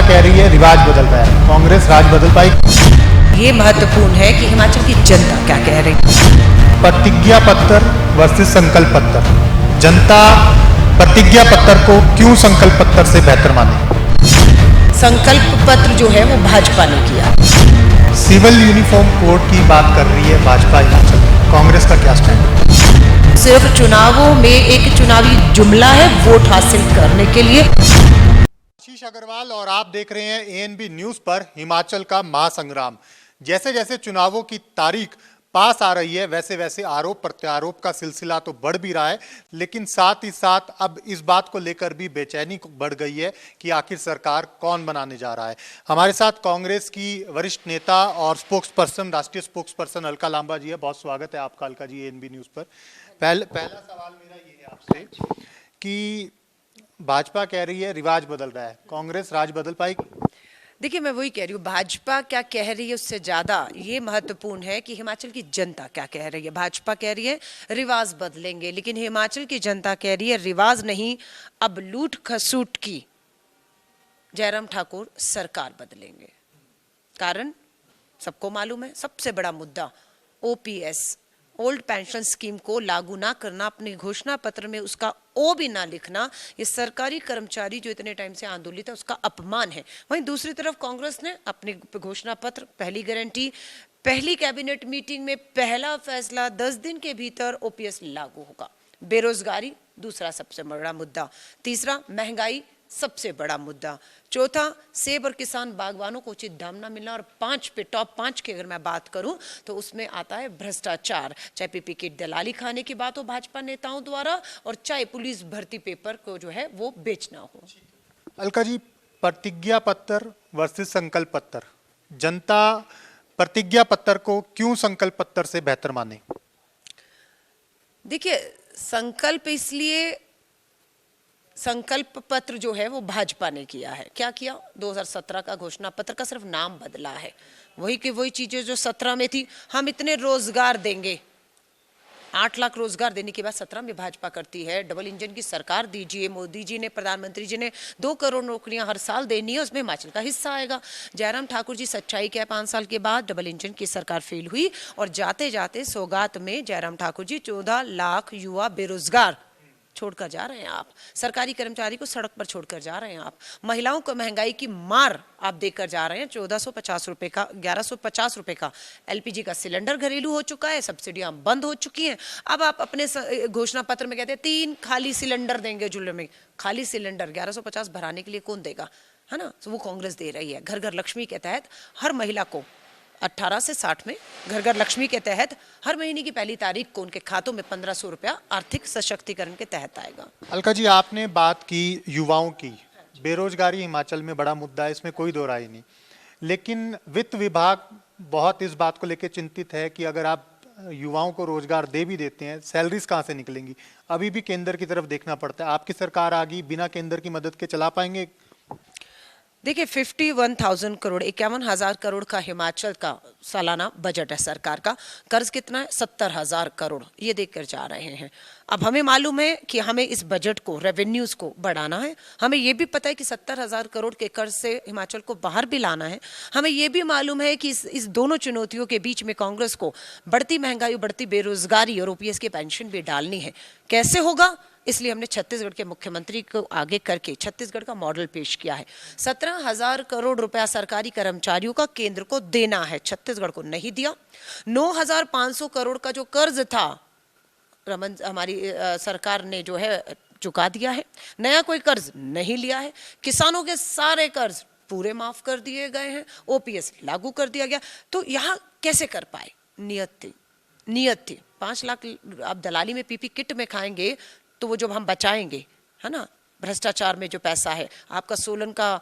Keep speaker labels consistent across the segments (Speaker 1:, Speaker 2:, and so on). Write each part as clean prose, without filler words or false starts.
Speaker 1: कह रही है रिवाज बदल रहा है, कांग्रेस राज बदल पाई।
Speaker 2: ये महत्वपूर्ण है कि हिमाचल की जनता क्या कह रही है।
Speaker 1: प्रतिज्ञा पत्र वर्सेस संकल्प पत्र। जनता प्रतिज्ञा पत्र को क्यों संकल्प पत्र से बेहतर माने?
Speaker 2: संकल्प पत्र जो है वो भाजपा ने किया।
Speaker 1: सिविल यूनिफॉर्म कोड की बात कर रही है भाजपा हिमाचल, कांग्रेस का क्या स्टैंड?
Speaker 2: सिर्फ चुनावों में एक चुनावी जुमला है वोट हासिल करने के लिए।
Speaker 1: आशीष अग्रवाल और आप देख रहे हैं एएनबी न्यूज पर हिमाचल का महासंग्राम। जैसे जैसे चुनावों की तारीख पास आ रही है वैसे वैसे आरोप प्रत्यारोप का सिलसिला तो बढ़ भी रहा है, लेकिन साथ ही साथ अब इस बात को लेकर भी बेचैनी बढ़ गई है कि आखिर सरकार कौन बनाने जा रहा है। हमारे साथ कांग्रेस की वरिष्ठ नेता और स्पोक्स पर्सन, राष्ट्रीय स्पोक्स पर्सन अलका लांबा जी है। बहुत स्वागत है आपका अलका जी एएनबी न्यूज पर। पहला सवाल मेरा ये है आपसे कि भाजपा कह रही है रिवाज बदल रहा है, कांग्रेस राज बदल पाएगी?
Speaker 2: देखिए, मैं वही कह रही हूँ, भाजपा क्या कह रही है उससे ज्यादा ये महत्वपूर्ण है कि हिमाचल की जनता क्या कह रही है। भाजपा कह रही है रिवाज बदलेंगे, लेकिन हिमाचल की जनता कह रही है रिवाज नहीं, अब लूट खसूट की जयराम ठाकुर सरकार बदलेंगे। कारण सबको मालूम है, सबसे बड़ा मुद्दा ओपीएस, ओल्ड पेंशन स्कीम को लागू ना करना, अपने घोषणा पत्र में उसका ओ भी ना लिखना, ये सरकारी कर्मचारी जो इतने टाइम से आंदोलित है उसका अपमान है। वहीं दूसरी तरफ कांग्रेस ने अपने घोषणा पत्र, पहली गारंटी, पहली कैबिनेट मीटिंग में पहला फैसला 10 दिन के भीतर ओपीएस लागू होगा। बेरोजगारी दूसरा सबसे बड़ा मुद्दा, तीसरा महंगाई सबसे बड़ा मुद्दा, चौथा सेब और किसान बागवानों को उचित दाम ना मिलना, और 5 पे टॉप 5 की अगर मैं बात करूं तो उसमें आता है भ्रष्टाचार, चाहे पीपी किट दलाली खाने की बात हो भाजपा नेताओं द्वारा, और चाहे पुलिस भर्ती पेपर को जो है वो बेचना हो।
Speaker 1: अलका जी, प्रतिज्ञा पत्र वर्सेस संकल्प पत्र, जनता प्रतिज्ञा पत्र को क्यों संकल्प पत्र से बेहतर माने?
Speaker 2: देखिए, संकल्प पत्र जो है वो भाजपा ने किया है। क्या किया? 2017 का घोषणा पत्र का सिर्फ नाम बदला है, वही की वही चीजें जो 17 में थी। हम इतने रोजगार देंगे, 8 लाख रोजगार देने की बात 17 में भाजपा करती है। डबल इंजन की सरकार दीजिए, मोदी जी ने, प्रधानमंत्री जी ने 2 करोड़ नौकरियां हर साल देनी है, उसमें हिमाचल का हिस्सा आएगा। जयराम ठाकुर जी सच्चाई क्या है, 5 साल के बाद डबल इंजन की सरकार फेल हुई और जाते जाते सौगात में जयराम ठाकुर जी 14 लाख युवा बेरोजगार छोड़कर जा रहे हैं आप, सरकारी कर्मचारी को सड़क पर छोड़कर जा रहे हैं आप, महिलाओं को महंगाई की मार आप देकर जा रहे हैं। 1450 रुपए का, 1150 रुपए का एलपीजी का सिलेंडर घरेलू हो चुका है, सब्सिडियां बंद हो चुकी हैं। अब आप अपने घोषणा पत्र में कहते हैं 3 खाली सिलेंडर देंगे जुल्ले में। खाली सिलेंडर 1150 भराने के लिए कौन देगा, है ना? तो वो कांग्रेस दे रही है। घर घर लक्ष्मी के तहत हर महिला को 18 से 60 में, घर घर लक्ष्मी के तहत हर महीने की पहली तारीख को उनके खातों में 1500 रुपया आर्थिक सशक्तिकरण के तहत आएगा।
Speaker 1: अलका जी, आपने बात की युवाओं की, बेरोजगारी हिमाचल में बड़ा मुद्दा है, इसमें कोई दो राय नहीं, लेकिन वित्त विभाग बहुत इस बात को लेकर चिंतित है कि अगर आप युवाओं को रोजगार दे भी देते हैं, सैलरीज कहाँ से निकलेंगी? अभी भी केंद्र की तरफ देखना पड़ता है। आपकी सरकार आ गई, बिना केंद्र की मदद के चला पाएंगे?
Speaker 2: देखिए, 51,000 करोड़, 51,000 करोड़ का हिमाचल का सालाना बजट है सरकार का। कर्ज कितना है? 70,000 करोड़, ये देखकर जा रहे हैं। अब हमें मालूम है कि हमें इस बजट को, रेवेन्यूज को बढ़ाना है। हमें ये भी पता है कि 70,000 करोड़ के कर्ज से हिमाचल को बाहर भी लाना है। हमें ये भी मालूम है कि इस दोनों चुनौतियों के बीच में कांग्रेस को बढ़ती महंगाई, बढ़ती बेरोजगारी और ओपीएस की पेंशन भी डालनी है। कैसे होगा? इसलिए हमने छत्तीसगढ़ के मुख्यमंत्री को आगे करके छत्तीसगढ़ का मॉडल पेश किया है। 17,000 करोड़ रुपया सरकारी कर्मचारियों का केंद्र को देना है, छत्तीसगढ़ को नहीं दिया। 9,500 करोड़ का जो कर्ज था हमारी सरकार ने जो है चुका दिया है। नया कोई कर्ज नहीं लिया है। किसानों के सारे कर्ज पूरे माफ कर दिए गए हैं। ओपीएस लागू कर दिया गया। तो यहाँ कैसे कर पाए? नियत थी 5 लाख आप दलाली में पीपी किट में खाएंगे तो वो जब हम बचाएंगे, है ना, भ्रष्टाचार में जो पैसा है, आपका सोलन का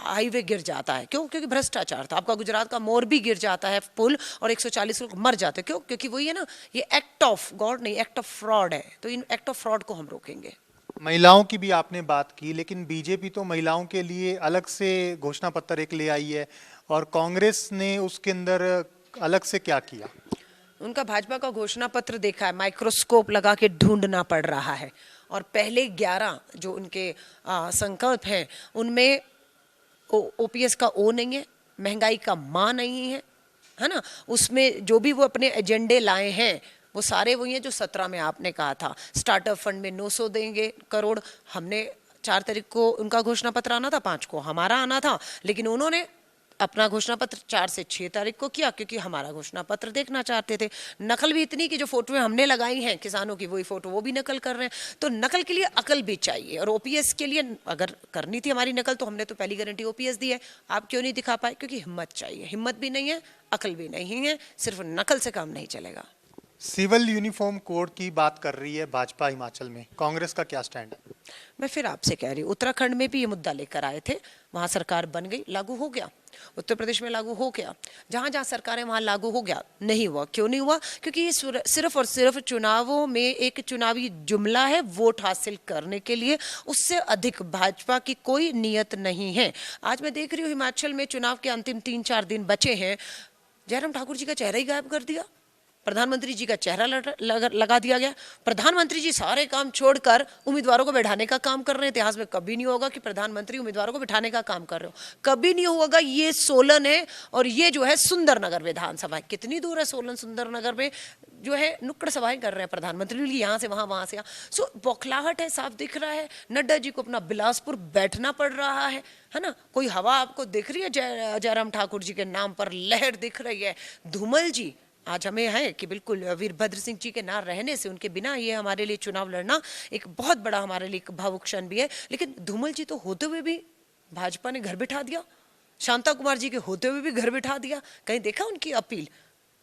Speaker 2: हाईवे गिर जाता है, क्यों? क्योंकि भ्रष्टाचार था। आपका गुजरात का मोरबी गिर जाता है पुल और 140 लोग मर जाते हैं, क्यों? क्योंकि वही है ना, ये एक्ट ऑफ गॉड नहीं, एक्ट ऑफ फ्रॉड है। तो इन एक्ट ऑफ फ्रॉड को हम रोकेंगे।
Speaker 1: महिलाओं की भी आपने बात की, लेकिन बीजेपी तो महिलाओं के लिए अलग से घोषणा पत्र एक ले आई है और कांग्रेस ने उसके अंदर अलग से क्या किया?
Speaker 2: उनका भाजपा का घोषणा पत्र देखा है, माइक्रोस्कोप लगा के ढूंढना पड़ रहा है। और पहले 11 जो उनके संकल्प हैं उनमें ओपीएस का ओ नहीं है, महंगाई का माँ नहीं है ना। उसमें जो भी वो अपने एजेंडे लाए हैं वो सारे वही हैं जो 17 में आपने कहा था। स्टार्टअप फंड में 900 देंगे करोड़, हमने 4 तारीख को उनका घोषणा पत्र आना था, 5 को हमारा आना था, लेकिन उन्होंने अपना घोषणा पत्र 4 से 6 तारीख को किया क्योंकि हमारा घोषणा पत्र देखना चाहते थे। नकल भी इतनी कि जो फोटोएं हमने लगाई हैं किसानों की वही फोटो वो भी नकल कर रहे हैं। तो नकल के लिए अकल भी चाहिए, और ओपीएस के लिए अगर करनी थी हमारी नकल तो हमने तो पहली गारंटी ओपीएस दी है। आप क्यों नहीं दिखा पाए? क्योंकि हिम्मत चाहिए, हिम्मत भी नहीं है, अकल भी नहीं है, सिर्फ नकल से काम नहीं चलेगा।
Speaker 1: सिविल यूनिफॉर्म कोड की बात कर रही है भाजपा हिमाचल में, कांग्रेस का क्या स्टैंड है?
Speaker 2: मैं फिर आपसे कह रही हूँ, उत्तराखंड में भी ये मुद्दा लेकर आए थे, वहां सरकार बन गई, लागू हो गया। उत्तर प्रदेश में लागू हो गया, जहां जहां सरकार है वहां लागू हो गया। नहीं हुआ, क्यों नहीं हुआ? क्योंकि ये सिर्फ और सिर्फ चुनावों में एक चुनावी जुमला है, वोट हासिल करने के लिए। उससे अधिक भाजपा की कोई नियत नहीं है। आज मैं देख रही हूँ हिमाचल में चुनाव के अंतिम 3-4 दिन बचे हैं, जयराम ठाकुर जी का चेहरा ही गायब कर दिया, प्रधानमंत्री जी का चेहरा लगा दिया गया। प्रधानमंत्री जी सारे काम छोड़कर उम्मीदवारों को बैठाने का काम कर रहे हैं। इतिहास में कभी नहीं होगा कि प्रधानमंत्री उम्मीदवारों को बैठाने का काम कर रहे हो, कभी नहीं होगा। ये सोलन है और ये जो है सुंदरनगर विधानसभा, कितनी दूर है सोलन सुंदरनगर में जो है नुक्कड़ सभाएं कर रहे हैं प्रधानमंत्री, यहाँ से वहां, वहां से यहाँ। सो बौखलाहट है, साफ दिख रहा है। नड्डा जी को अपना बिलासपुर बैठना पड़ रहा है ना। कोई हवा आपको दिख रही है? जयराम ठाकुर जी के नाम पर लहर दिख रही है। धूमल जी, आज हमें है कि बिल्कुल वीरभद्र सिंह जी के ना रहने से, उनके बिना ये हमारे लिए चुनाव लड़ना एक बहुत बड़ा हमारे लिए भावुक क्षण भी है। लेकिन धूमल जी तो होते हुए भी भाजपा ने घर बिठा दिया, शांता कुमार जी के होते हुए भी घर बिठा दिया। कहीं देखा उनकी अपील?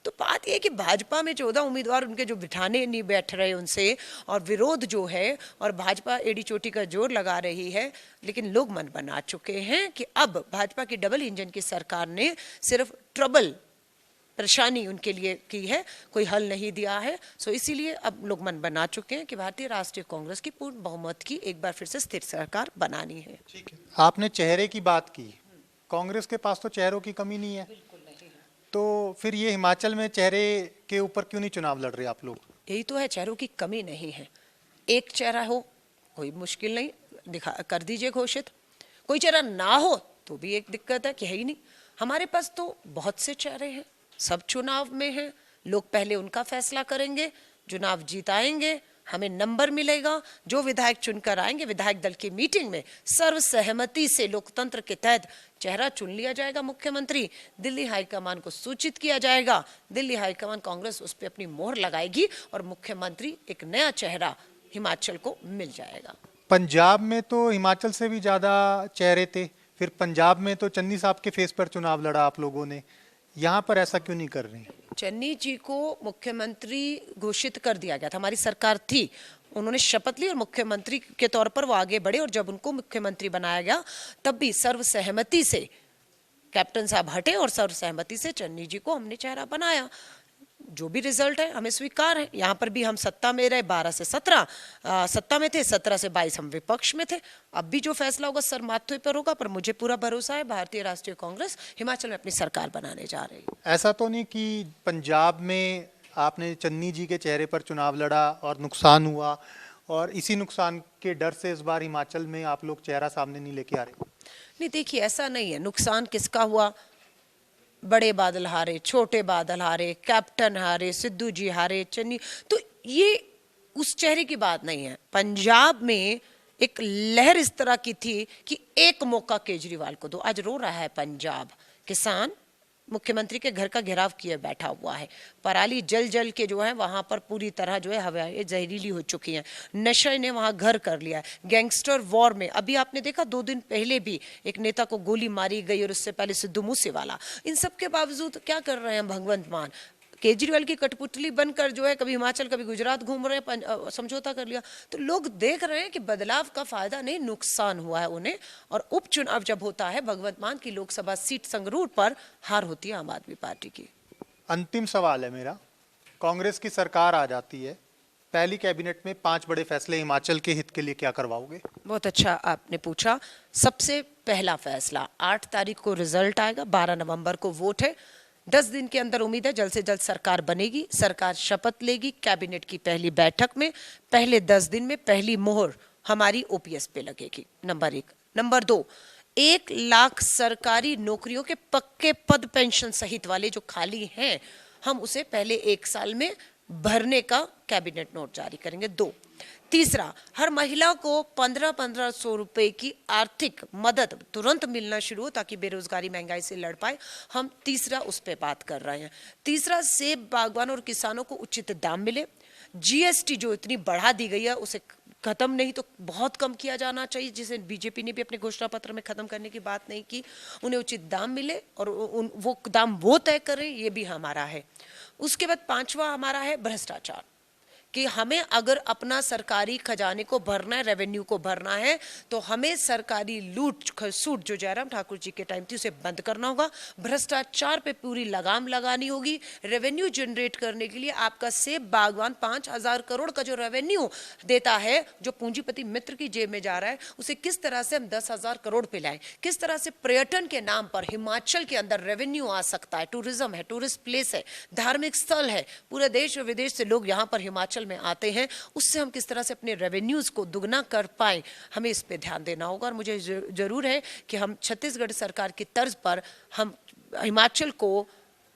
Speaker 2: तो बात यह कि भाजपा में 14 उम्मीदवार उनके जो बिठाने नहीं बैठ रहे उनसे, और विरोध जो है, और भाजपा एडी चोटी का जोर लगा रही है। लेकिन लोग मन बना चुके हैं कि अब भाजपा की डबल इंजन की सरकार ने सिर्फ ट्रबल, परेशानी उनके लिए की है, कोई हल नहीं दिया है। सो इसीलिए अब लोग मन बना चुके हैं कि भारतीय राष्ट्रीय कांग्रेस की पूर्ण बहुमत की एक बार फिर से स्थिर सरकार बनानी है।
Speaker 1: ठीक है, आपने चेहरे की बात की, कांग्रेस के पास तो चेहरों की कमी नहीं है, तो फिर ये हिमाचल में चेहरे के ऊपर क्यों नहीं चुनाव लड़ रहे आप लोग?
Speaker 2: यही तो है, चेहरों की कमी नहीं है। एक चेहरा हो कोई मुश्किल नहीं, दिखा कर दीजिए घोषित। कोई चेहरा ना हो तो भी एक दिक्कत है कि है ही नहीं। हमारे पास तो बहुत से चेहरे हैं, सब चुनाव में हैं। लोग पहले उनका फैसला करेंगे, चुनाव जीताएंगे, हमें नंबर मिलेगा। जो विधायक चुनकर आएंगे, विधायक दल की मीटिंग में सर्वसहमति से लोकतंत्र के तहत चेहरा चुन लिया जाएगा मुख्यमंत्री। दिल्ली हाईकमान को सूचित किया जाएगा, दिल्ली हाईकमान कांग्रेस उस पर अपनी मोहर लगाएगी और मुख्यमंत्री एक नया चेहरा हिमाचल को मिल जाएगा।
Speaker 1: पंजाब में तो हिमाचल से भी ज्यादा चेहरे थे, फिर पंजाब में तो चन्नी साहब के फेस पर चुनाव लड़ा आप लोगों ने, यहाँ पर ऐसा क्यों नहीं कर रहे हैं?
Speaker 2: चन्नी जी को मुख्यमंत्री घोषित कर दिया गया था, हमारी सरकार थी, उन्होंने शपथ ली और मुख्यमंत्री के तौर पर वो आगे बढ़े। और जब उनको मुख्यमंत्री बनाया गया तब भी सर्वसहमति से कैप्टन साहब हटे और सर्वसहमति से चन्नी जी को हमने चेहरा बनाया। जो भी रिजल्ट है हमें स्वीकार है। यहाँ पर भी हम सत्ता में रहे, 12 से 17 सत्ता में थे, 17 से 22 हम विपक्ष में थे। अब भी जो फैसला होगा सर माथे पर होगा, पर मुझे पूरा भरोसा है भारतीय राष्ट्रीय कांग्रेस हिमाचल में अपनी सरकार बनाने जा रही है।
Speaker 1: ऐसा तो नहीं कि पंजाब में आपने चन्नी जी के चेहरे पर चुनाव लड़ा और नुकसान हुआ, और इसी नुकसान के डर से इस बार हिमाचल में आप लोग चेहरा सामने नहीं लेके आ रहे?
Speaker 2: नहीं, देखिए ऐसा नहीं है। नुकसान किसका हुआ? बड़े बादल हारे, छोटे बादल हारे, कैप्टन हारे, सिद्धू जी हारे, चन्नी, तो ये उस चेहरे की बात नहीं है। पंजाब में एक लहर इस तरह की थी कि एक मौका केजरीवाल को दो। आज रो रहा है पंजाब किसान, मुख्यमंत्री के घर का घेराव किए बैठा हुआ है। पराली जल जल के जो है वहां पर पूरी तरह जो है हवाएं जहरीली हो चुकी हैं। नशे ने वहां घर कर लिया है। गैंगस्टर वॉर में अभी आपने देखा 2 दिन पहले भी एक नेता को गोली मारी गई, और उससे पहले सिद्धू मूसेवाला। इन सब के बावजूद क्या कर रहे हैं भगवंत मान? केजरीवाल की कठपुतली बनकर जो है कभी हिमाचल कभी गुजरात घूम रहे हैं, समझौता कर लिया। तो लोग देख रहे हैं कि बदलाव का फायदा नहीं, नुकसान हुआ है उन्हें। और उपचुनाव जब होता है, भगवंत मान की लोकसभा सीट संगरूर पर हार होती है आम आदमी पार्टी की।
Speaker 1: अंतिम सवाल है मेरा, कांग्रेस की सरकार आ जाती है, पहली कैबिनेट में 5 बड़े फैसले हिमाचल के हित के लिए क्या करवाओगे?
Speaker 2: बहुत अच्छा आपने पूछा। सबसे पहला फैसला, 8 तारीख को रिजल्ट आएगा, 12 नवंबर को वोट है। 10 दिन के अंदर उम्मीद है जल्द से जल्द सरकार बनेगी, सरकार शपथ लेगी। कैबिनेट की पहली बैठक में पहले 10 दिन में पहली मोहर हमारी ओपीएस पे लगेगी, नंबर 1। नंबर 2, 1 लाख सरकारी नौकरियों के पक्के पद पेंशन सहित वाले जो खाली हैं, हम उसे पहले 1 साल में भरने का कैबिनेट नोट जारी करेंगे। 2, तीसरा, हर महिला को 1500 रुपए की आर्थिक मदद तुरंत मिलना शुरू हो ताकि बेरोजगारी महंगाई से लड़ पाए। हम तीसरा उस पर बात कर रहे हैं। तीसरा, सेब बागवान और किसानों को उचित दाम मिले। जीएसटी जो इतनी बढ़ा दी गई है उसे खत्म नहीं तो बहुत कम किया जाना चाहिए, जिसे बीजेपी ने भी अपने घोषणा पत्र में खत्म करने की बात नहीं की। उन्हें उचित दाम मिले और वो दाम वो तय करें, ये भी हमारा है। उसके बाद 5वां हमारा है भ्रष्टाचार, कि हमें अगर अपना सरकारी खजाने को भरना है, रेवेन्यू को भरना है, तो हमें सरकारी लूट खसूट जो जयराम ठाकुर जी के टाइम थी उसे बंद करना होगा। भ्रष्टाचार पे पूरी लगाम लगानी होगी। रेवेन्यू जनरेट करने के लिए आपका सेब बागवान 5000 करोड़ का जो रेवेन्यू देता है, जो पूंजीपति मित्र की जेब में जा रहा है, उसे किस तरह से हम 10,000 करोड़ पे लाएं। किस तरह से पर्यटन के नाम पर हिमाचल के अंदर रेवेन्यू आ सकता है। टूरिज्म है, टूरिस्ट प्लेस है, धार्मिक स्थल है, पूरे देश और विदेश से लोग यहाँ पर हिमाचल में आते हैं। उससे हम किस तरह से अपने रेवेन्यूज को दुगना कर पाए, हमें इस पे ध्यान देना होगा। और मुझे जरूर है कि हम छत्तीसगढ़ सरकार की तर्ज पर हम हिमाचल को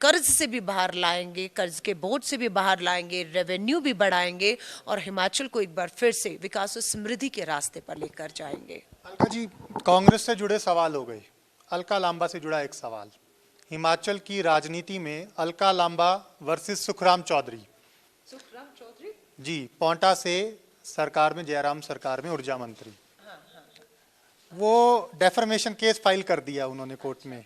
Speaker 2: कर्ज से भी बाहर लाएंगे, कर्ज के बोझ से भी बाहर लाएंगे, रेवेन्यू भी बढ़ाएंगे और हिमाचल को एक बार फिर से विकास और समृद्धि के रास्ते पर लेकर जाएंगे।
Speaker 1: अलका जी, कांग्रेस से जुड़े सवाल हो गए। अलका लांबा से जुड़ा एक सवाल, हिमाचल की राजनीति में अलका लांबा वर्सेस सुखराम चौधरी जी, पोंटा से सरकार में, जयराम सरकार में ऊर्जा मंत्री। वो डेफर्मेशन केस फाइल कर दिया उन्होंने कोर्ट में।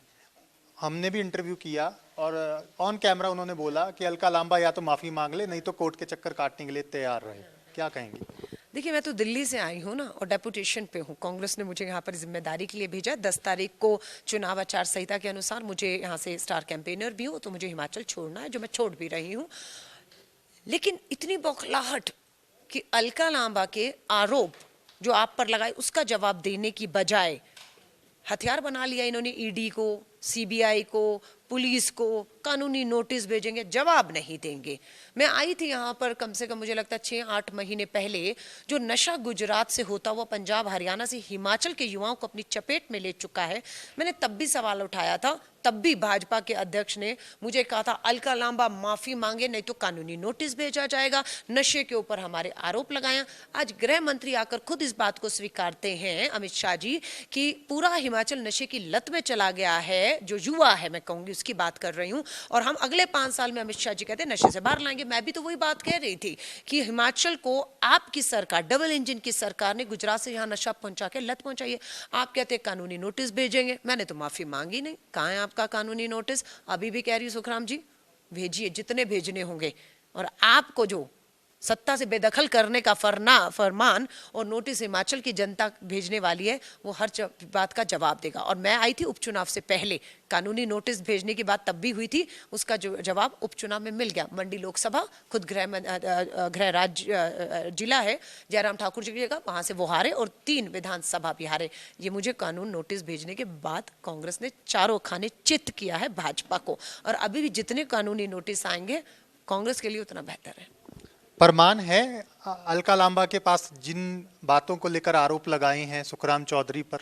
Speaker 1: हमने भी इंटरव्यू किया और ऑन कैमरा उन्होंने बोला कि अलका लांबा या तो माफी मांग ले, नहीं तो कोर्ट के चक्कर काटने के लिए तैयार रहे। क्या कहेंगे?
Speaker 2: देखिए, मैं तो दिल्ली से आई हूँ ना, और डेपुटेशन पे हूँ। कांग्रेस ने मुझे यहाँ पर जिम्मेदारी के लिए भेजा। 10 तारीख को चुनाव आचार संहिता के अनुसार मुझे यहाँ से स्टार कैंपेनर भी हूँ, तो मुझे हिमाचल छोड़ना है, जो मैं छोड़ भी रही हूँ। लेकिन इतनी बौखलाहट कि अलका लांबा के आरोप जो आप पर लगाए उसका जवाब देने की बजाय हथियार बना लिया इन्होंने ईडी को, सीबीआई को, पुलिस को, कानूनी नोटिस भेजेंगे, जवाब नहीं देंगे। मैं आई थी यहाँ पर कम से कम मुझे लगता है 6-8 महीने पहले। जो नशा गुजरात से होता हुआ पंजाब हरियाणा से हिमाचल के युवाओं को अपनी चपेट में ले चुका है। मैंने तब भी सवाल उठाया था, तब भी भाजपा के अध्यक्ष ने मुझे कहा था अलका लांबा माफी मांगे, नहीं तो कानूनी नोटिस भेजा जाएगा। नशे के ऊपर हमारे आरोप लगाया। आज गृह मंत्री आकर खुद इस बात को स्वीकारते हैं, अमित शाह जी, कि पूरा हिमाचल नशे की लत में चला गया है। जो युवा है, मैं कहूंगी उसकी बात कर रही हूं, और हम अगले 5 साल में, अमित शाह जी कहते हैं, नशे से बाहर लाएंगे। मैं भी तो वही बात कह रही थी कि हिमाचल को आपकी सरकार, डबल इंजन की सरकार ने गुजरात से यहां नशा पहुंचा के लत पहुंचाई है। आप कहते हैं कानूनी नोटिस भेजेंगे, मैंने तो माफी मांगी नहीं। कहां है आपका कानूनी नोटिस? अभी भी कह रही सुखराम जी, भेजिए जितने भेजने होंगे। और आपको जो सत्ता से बेदखल करने का फरमान और नोटिस हिमाचल की जनता भेजने वाली है, वो हर बात का जवाब देगा। और मैं आई थी उपचुनाव से पहले, कानूनी नोटिस भेजने की बात तब भी हुई थी, उसका जो जवाब उपचुनाव में मिल गया। मंडी लोकसभा, खुद गृह राज्य जिला है जयराम ठाकुर जी की जगह, वहां से वो हारे और 3 विधानसभा भी हारे। ये मुझे कानून नोटिस भेजने के बाद कांग्रेस ने चारों खाने चित किया है भाजपा को। और अभी भी जितने कानूनी नोटिस आएंगे कांग्रेस के लिए उतना बेहतर है।
Speaker 1: प्रमाण है अलका लांबा के पास जिन बातों को लेकर आरोप लगाए हैं सुखराम चौधरी पर?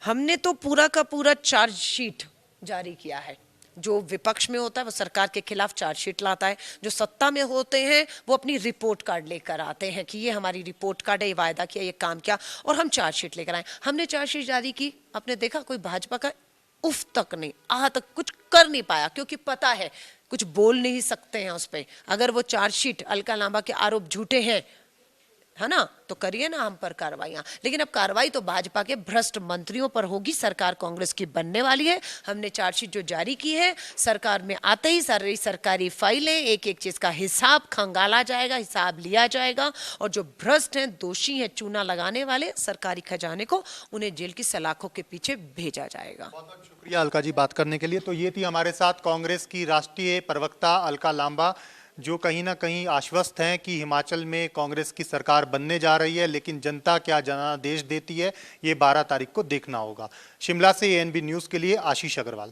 Speaker 2: हमने तो पूरा का पूरा चार्जशीट जारी किया है। जो विपक्ष में होता है वो सरकार के खिलाफ चार्जशीट लाता है, जो सत्ता में होते हैं वो अपनी रिपोर्ट कार्ड लेकर आते हैं कि ये हमारी रिपोर्ट कार्ड है, ये वायदा किया, ये काम किया, और हम चार्जशीट लेकर आए। हमने चार्जशीट जारी की, आपने देखा कोई भाजपा का उफ तक नहीं, आह तक कुछ कर नहीं पाया, क्योंकि पता है कुछ बोल नहीं सकते हैं उस पर। अगर वो चार्जशीट, अलका लांबा के आरोप झूठे हैं, है ना, तो करिए ना हम पर कार्रवाइयां। लेकिन अब कार्रवाई तो भाजपा के भ्रष्ट मंत्रियों पर होगी। सरकार कांग्रेस की बनने वाली है। हमने चार्जशीट जो जारी की है, सरकार में आते ही सारी सरकारी फाइलें, एक एक चीज का हिसाब खंगाला जाएगा, हिसाब लिया जाएगा, और जो भ्रष्ट हैं, दोषी हैं, चूना लगाने वाले सरकारी खजाने को, उन्हें जेल की सलाखों के पीछे भेजा जाएगा।
Speaker 1: बहुत बहुत शुक्रिया अलका जी बात करने के लिए। तो ये थी हमारे साथ कांग्रेस की राष्ट्रीय प्रवक्ता अलका लांबा, जो कहीं ना कहीं आश्वस्त हैं कि हिमाचल में कांग्रेस की सरकार बनने जा रही है, लेकिन जनता क्या जनादेश देती है ये 12 तारीख को देखना होगा। शिमला से एएनबी न्यूज़ के लिए आशीष अग्रवाल।